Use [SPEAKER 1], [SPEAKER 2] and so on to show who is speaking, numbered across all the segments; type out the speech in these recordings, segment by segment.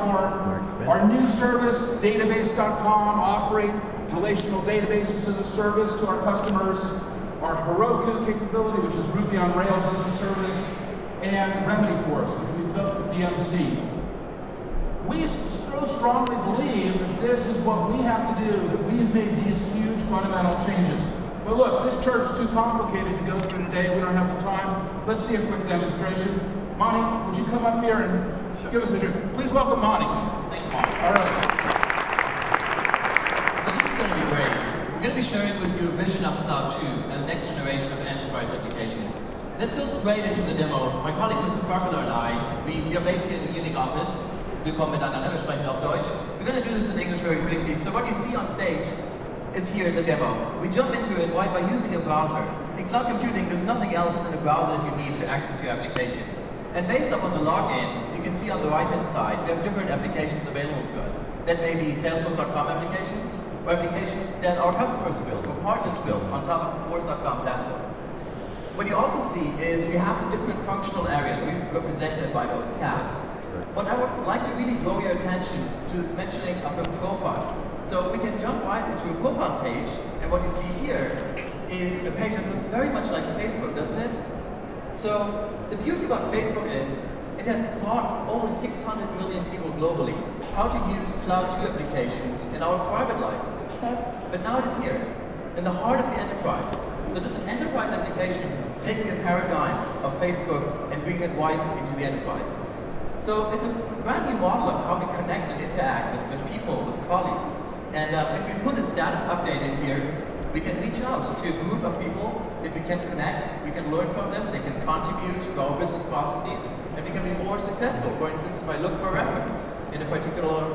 [SPEAKER 1] for our new service, database.com, offering relational databases as a service to our customers, our Heroku capability, which is Ruby on Rails as a service, and RemedyForce, which we built with DMC. We so strongly believe that this is what we have to do, that we've made these huge fundamental changes. But look, this church's too complicated to go through today. We don't have the time. Let's see a quick demonstration. Monty, would you come up here and give us a drink? Please welcome Monty.
[SPEAKER 2] Thanks, Monty.
[SPEAKER 1] All right.
[SPEAKER 2] So this is going to be great. We're going to be sharing with you a vision of Cloud 2 and the next generation of enterprise applications. Let's go straight into the demo. My colleague Christoph Farkeler and I, we are based here in the Munich office. Willkommen miteinander, wir sprechen auf Deutsch. We're going to do this in English very quickly. So what you see on stage is here in the demo. We jump into it by using a browser. In cloud computing, there's nothing else than a browser that you need to access your applications. And based upon the login, you can see on the right-hand side, we have different applications available to us. That may be Salesforce.com applications, or applications that our customers build, or partners build on top of the Force.com platform. What you also see is we have the different functional areas represented by those tabs. What I would like to really draw your attention to is mentioning of a profile. So we can jump right into a profile page, and what you see here is a page that looks very much like Facebook, doesn't it? So the beauty about Facebook is it has taught over 600 million people globally how to use Cloud 2 applications in our private lives. But now it is here, in the heart of the enterprise. So this is an enterprise application taking the paradigm of Facebook and bringing it right into the enterprise. So it's a brand new model of how we connect and interact with people, with colleagues. And if we put a status update in here, we can reach out to a group of people that we can connect, we can learn from them, they can contribute to our business processes, and we can be more successful. For instance, if I look for a reference in a particular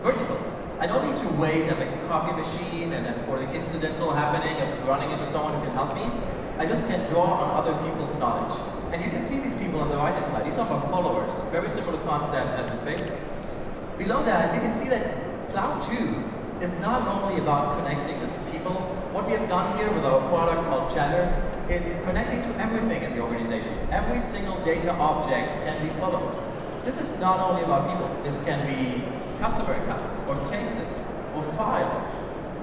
[SPEAKER 2] vertical, I don't need to wait at the coffee machine and then for the incidental happening of running into someone who can help me. I just can draw on other people's knowledge. And you can see these people on the right-hand side. These are our followers. Very similar concept as in Facebook. Below that, you can see that Cloud 2 is not only about connecting with people. What we have done here with our product called Chatter is connecting to everything in the organization. Every single data object can be followed. This is not only about people. This can be customer accounts, or cases, or files,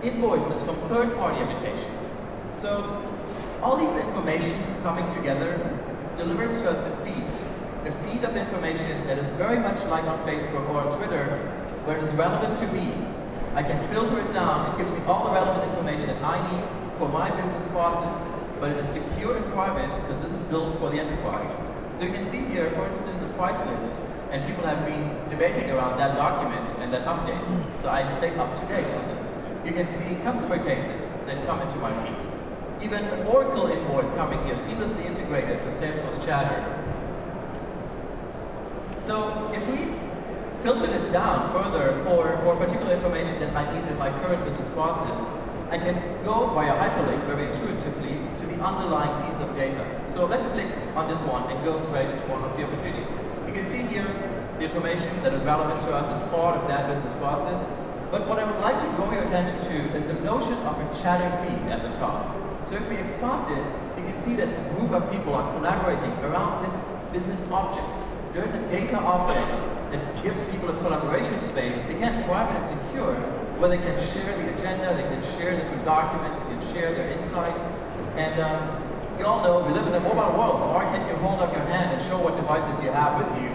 [SPEAKER 2] invoices from third-party applications. So all these information coming together delivers to us a feed of information that is very much like on Facebook or on Twitter, where it is relevant to me. I can filter it down. It gives me all the relevant information that I need for my business process, but it is secure and private because this is built for the enterprise. So you can see here, for instance, a price list, and people have been debating around that document and that update. So I stay up to date on this. You can see customer cases that come into my feed. Even an Oracle invoice coming here, seamlessly integrated with Salesforce Chatter. So if we filter this down further for particular information that I need in my current business process, I can go via hyperlink very intuitively to the underlying piece of data. So let's click on this one and go straight into one of the opportunities. You can see here the information that is relevant to us as part of that business process. But what I would like to draw your attention to is the notion of a chatter feed at the top. So if we expand this, you can see that a group of people are collaborating around this business object. There is a data object that gives people a collaboration space, again, private and secure, where they can share the agenda, they can share different documents, they can share their insight. And you all know we live in a mobile world. Or can you hold up your hand and show what devices you have with you?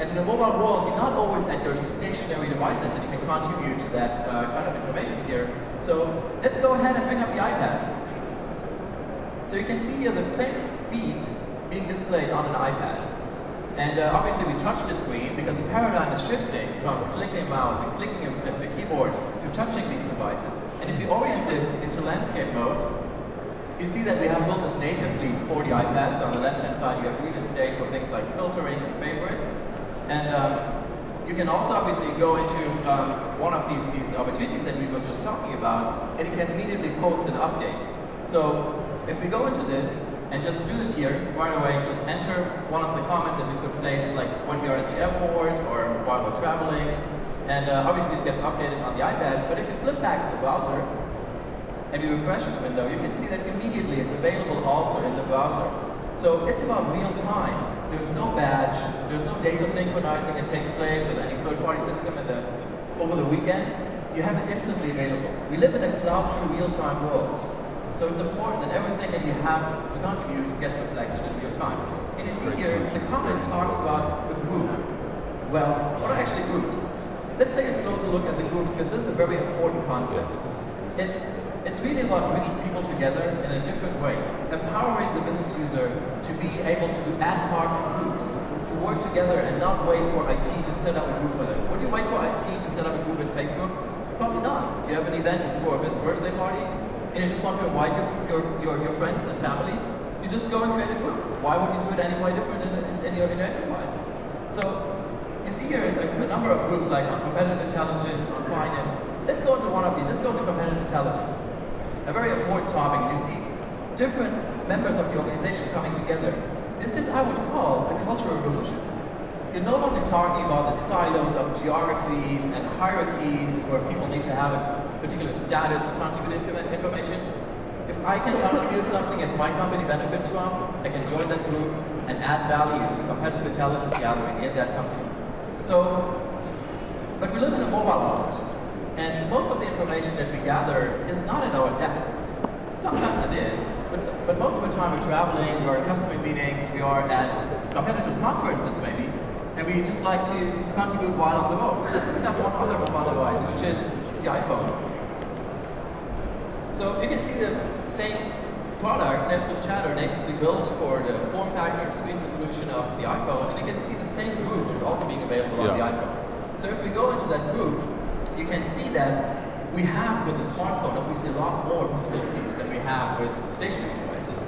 [SPEAKER 2] And in a mobile world, you're not always at your stationary devices, and you can contribute to that kind of information here. So let's go ahead and bring up the iPad. So you can see here the same feed being displayed on an iPad. And obviously we touch the screen because the paradigm is shifting from clicking a mouse and clicking a keyboard to touching these devices. And if you orient this into landscape mode, you see that we have built this natively for the iPads. On the left-hand side, you have real estate for things like filtering and favorites. And you can also obviously go into one of these opportunities that we were just talking about, and you can immediately post an update. So if we go into this and just do it here, right away, just enter one of the comments that we could place, like when we are at the airport or while we're traveling. And obviously it gets updated on the iPad, but if you flip back to the browser and you refresh the window, you can see that immediately it's available also in the browser. So it's about real time. There's no badge, there's no data synchronizing that takes place with any third-party third-party system over the weekend, you have it instantly available. We live in a cloud-true real-time world. So it's important that everything that you have to contribute gets reflected in real time. And you see here, the comment talks about a group. Well, what are actually groups? Let's take a closer look at the groups, because this is a very important concept. It's really about bringing people together in a different way, empowering the business user to be able to do ad hoc groups, to work together and not wait for IT to set up a group for them. Would you wait for IT to set up a group in Facebook? Probably not. You have an event, it's for a birthday party, and you just want to invite your friends and family, you just go and create a group. Why would you do it any way different in your enterprise? So, you see here a number of groups like on competitive intelligence, on finance. Let's go into one of these. Let's go into competitive intelligence. A very important topic. You see different members of the organization coming together. This is, I would call, a cultural revolution. You're no longer talking about the silos of geographies and hierarchies where people need to have a particular status to contribute information. If I can contribute something that my company benefits from, I can join that group and add value to the competitive intelligence gathering in that company. But we live in a mobile world, and most of the information that we gather is not at our desks. Sometimes it is, but most of the time we're traveling, we're at customer meetings, we are at competitors' conferences maybe, and we just like to contribute while on the road. So let's pick up one other mobile device, which is the iPhone. So you can see the same product, Salesforce Chatter, natively built for the form factor and screen resolution of the iPhone. And you can see the same groups also being available on the iPhone. So if we go into that group, you can see that we have with the smartphone obviously a lot more possibilities than we have with stationary devices.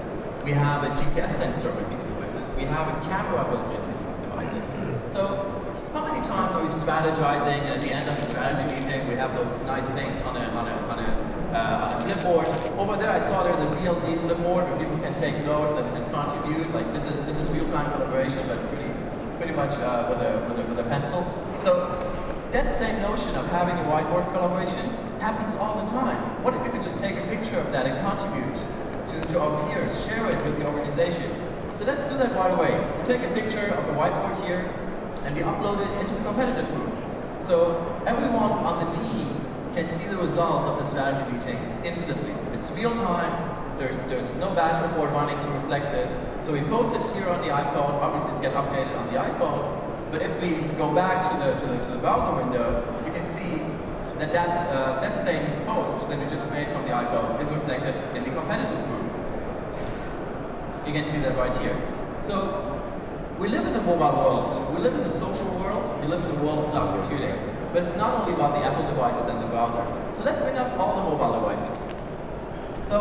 [SPEAKER 2] We have a GPS sensor with these devices. We have a camera built into these devices. So how many times are we strategizing, and at the end of the strategy meeting we have those nice things on a flipboard. Over there I saw there's a DLD flipboard where people can take notes and contribute. Like this is real-time collaboration, but pretty much with a pencil. So that same notion of having a whiteboard collaboration happens all the time. What if you could just take a picture of that and contribute to our peers, share it with the organization? So let's do that right away. We take a picture of a whiteboard here and we upload it into the competitive group. So everyone on the team can see the results of the strategy meeting instantly. It's real time, there's no batch report running to reflect this. So we post it here on the iPhone, obviously it's get updated on the iPhone, but if we go back to the browser window, you can see that same post that we just made from the iPhone is reflected in the competitive group. You can see that right here. So we live in the mobile world, we live in the social world, we live in the world of cloud computing. But it's not only about the Apple devices and the browser. So let's bring up all the mobile devices. So